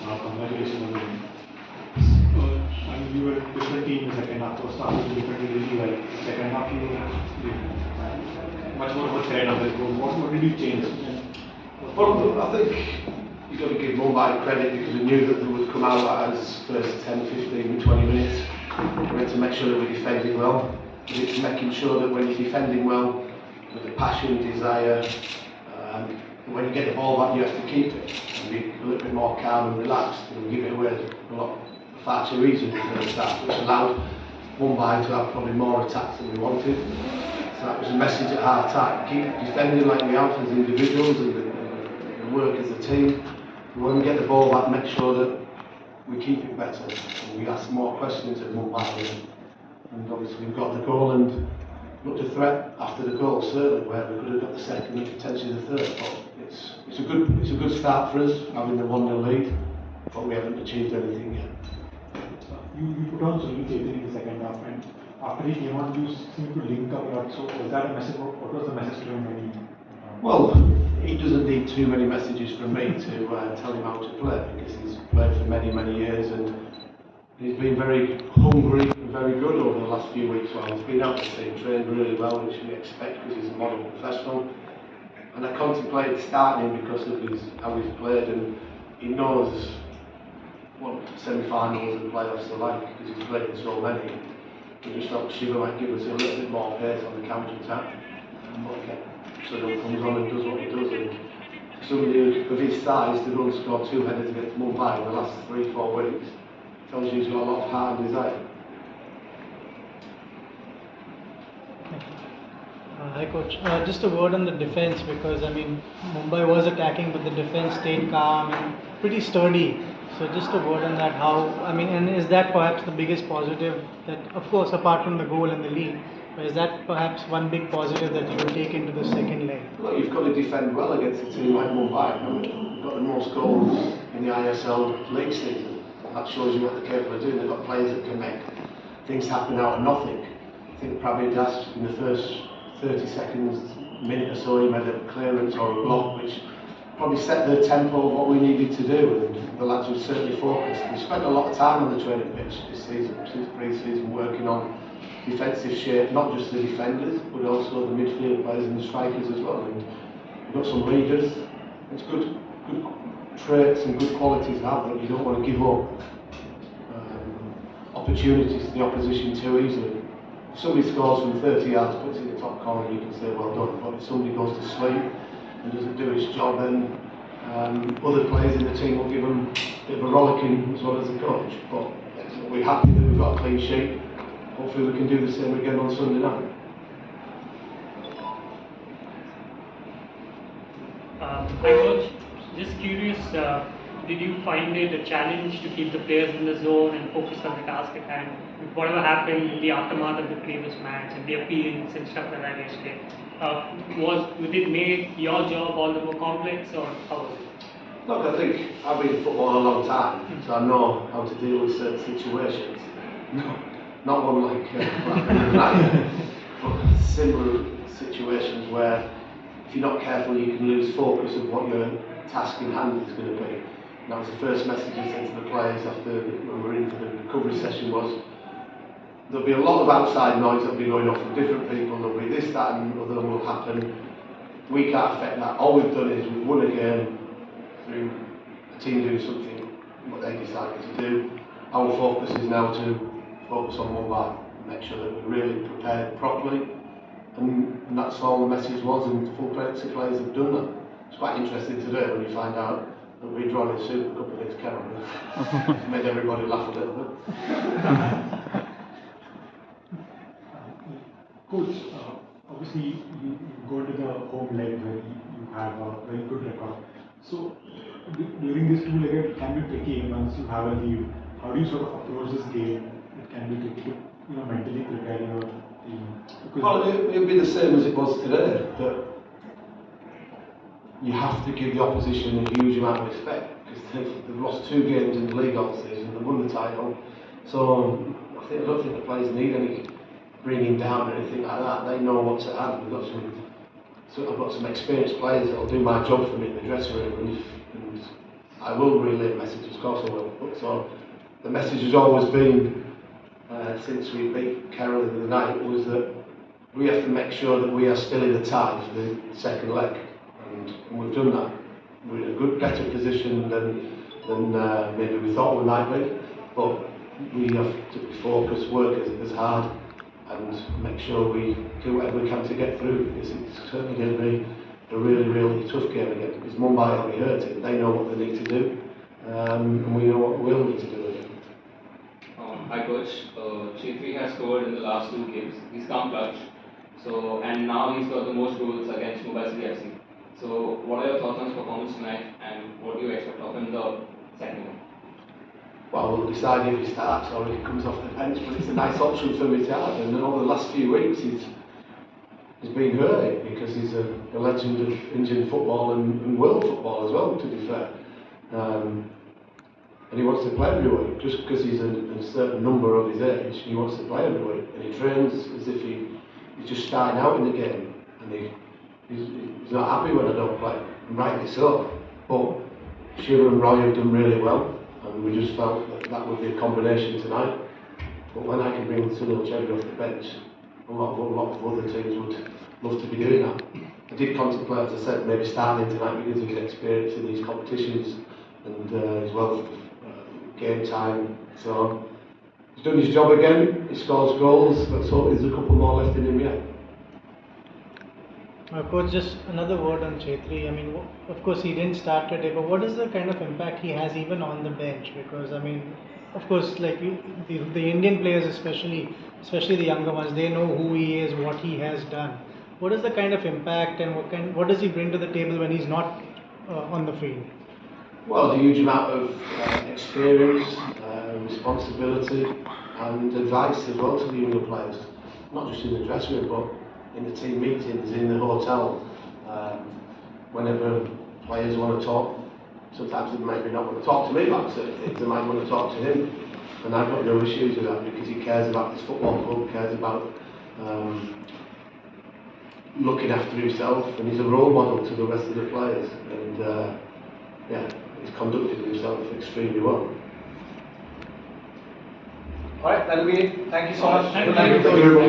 Congratulations on the win. I mean, you were a different team in the second half. First half you defended really well. Second half you did much more of a threat of the goal. What did you change? Well, I think you've got to give Mumbai credit because we knew that they would come out as first 10, 15, 20 minutes. We had to make sure that we're defending well. It's making sure that when you're defending well, with the passion, desire, when you get the ball back, you have to keep it and be a little bit more calm and relaxed and give it away far too easy in the first half, which allowed Mumbai to have probably more attacks than we wanted. So that was a message at half time. Keep defending like we have as individuals and work as a team. When we get the ball back, make sure that we keep it better. And we ask more questions at Mumbai. And obviously we've got the goal and looked a threat after the goal, certainly, where we could have got the second and potentially the third. But it's a good start for us, having the 1-0 lead, but we haven't achieved anything yet. You put on Sunil Chhetri in the second half, and after he came on, you seemed to link up a lot. So was that a message? What was the message to him when he? Well, he doesn't need too many messages from me to tell him how to play, because he's played for many, many years and he's been very hungry and very good over the last few weeks. While he's been out the team, trained really well, which we expect because he's a model professional. And I contemplated starting him because of how he's played, and he knows what semi-finals and playoffs are like because he's played in so many. We just thought Shiva might give us a little bit more pace on the counter-attack. So he comes on and does what he does. And somebody of his size to go and score 2 headers against Mumbai in the last 3-4 weeks tells you he's got a lot of heart and desire. Hi coach, just a word on the defense, because I mean Mumbai was attacking but the defense stayed calm and pretty sturdy. So just a word on that, how, I mean, and is that perhaps the biggest positive that, of course apart from the goal and the lead, but is that perhaps one big positive that you will take into the second leg? Look, you've got to defend well against a team like Mumbai. They've got the most goals in the ISL league season. That shows you what they're capable of doing. They've got players that can make things happen out of nothing. I think probably Das in the first 30 seconds, minute or so, he made a clearance or a block which probably set the tempo of what we needed to do, and the lads were certainly focused. We spent a lot of time on the training pitch this season, since pre-season, working on defensive shape, not just the defenders, but also the midfield players and the strikers as well. And we've got some leaders. It's good traits and good qualities to have, that you don't want to give up opportunities to the opposition too easily. If somebody scores from 30 yards, puts it in the top corner, you can say well done. But if somebody goes to sleep and doesn't do his job, then other players in the team will give them a bit of a rollicking as well as the coach. But we're happy that we've got a clean sheet. Hopefully we can do the same again on Sunday night. Hi coach, just curious, did you find it a challenge to keep the players in the zone and focus on the task at hand? Whatever happened in the aftermath of the previous match and the appeals and stuff like that yesterday, did it make your job all the more complex, or how was it? Look, I think I've been in football a long time, so I know how to deal with certain situations. Not one like but similar situations where if you're not careful you can lose focus of what your task in hand is going to be. And that was the first message I sent to the players after when we were in for the recovery session was there'll be a lot of outside noise that'll be going off from different people, there'll be this, that and other will happen. We can't affect that. All we've done is we've won a game through a team doing something what they decided to do. Our focus is now to focus on Mumbai, make sure that we're really prepared properly, and that's all the message was, and full credit to players have done that. It's quite interesting today when you find out that we're drawn in Super Cup against Canada. It made everybody laugh a little bit. Coach, obviously you go to the home leg where you have a very good record. So during this two-leg, it can be tricky once you have a lead. How do you sort of approach this game? It can be tricky to mentally prepare your team. Well, it'll be the same as it was today. That you have to give the opposition a huge amount of respect because they've lost 2 games in the league all season. They've won the title, so I don't think the players need any bringing down or anything like that. They know what's at hand. I've got some experienced players that will do my job for me in the dressing room, and I will relay a message, of course I will. But so the message has always been, since we beat Kerala the other night, was that we have to make sure that we are still in the tie for the second leg, and we've done that. We're in a good, better position than maybe we thought we might be, but we have to focus, work as hard, and make sure we do whatever we can to get through, because it's certainly going to be a really, really tough game again, because Mumbai already hurt it. They know what they need to do, and we know what we'll need to do again. Hi coach, Chetri has scored in the last 2 games. He's come clutch. So, and now he's got the most goals against Mumbai BFC. So, what are your thoughts on his performance tonight, and what do you expect of him the second one? Well, we'll decide if he starts or if he comes off the bench, but it's a nice option for me to have. And over the last few weeks, he's been hurting because he's a legend of Indian football and world football as well, to be fair. And he wants to play every week, just because he's a certain number of his age. He wants to play every week, and he trains as if he's just starting out in the game, and he's not happy when I don't play, and rightly so. But Shiva and Roy have done really well, and we just felt that would be a combination tonight. But when I can bring Sunil Chedra off the bench, a lot of other teams would love to be doing that. I did contemplate, as I said, maybe starting tonight because of his experience in these competitions and his wealth of game time. So he's done his job again. He scores goals. Let's hope there's a couple more left in him yet. Coach, just another word on Chetri. I mean, of course he didn't start today, but what is the kind of impact he has even on the bench? Because I mean, of course, like the Indian players, especially the younger ones, they know who he is, what he has done. What is the kind of impact, and what does he bring to the table when he's not on the field? Well, a huge amount of experience, responsibility, and advice as well to the younger players. Not just in the dressing room, but in the team meetings, in the hotel. Whenever players want to talk, sometimes they maybe not want to talk to me about certain things, they might want to talk to him. And I've got no issues with that, because he cares about his football club, cares about looking after himself, and he's a role model to the rest of the players. And yeah, he's conducted himself extremely well. Alright, that'll be it. Thank you so much. Thank you. Thank you.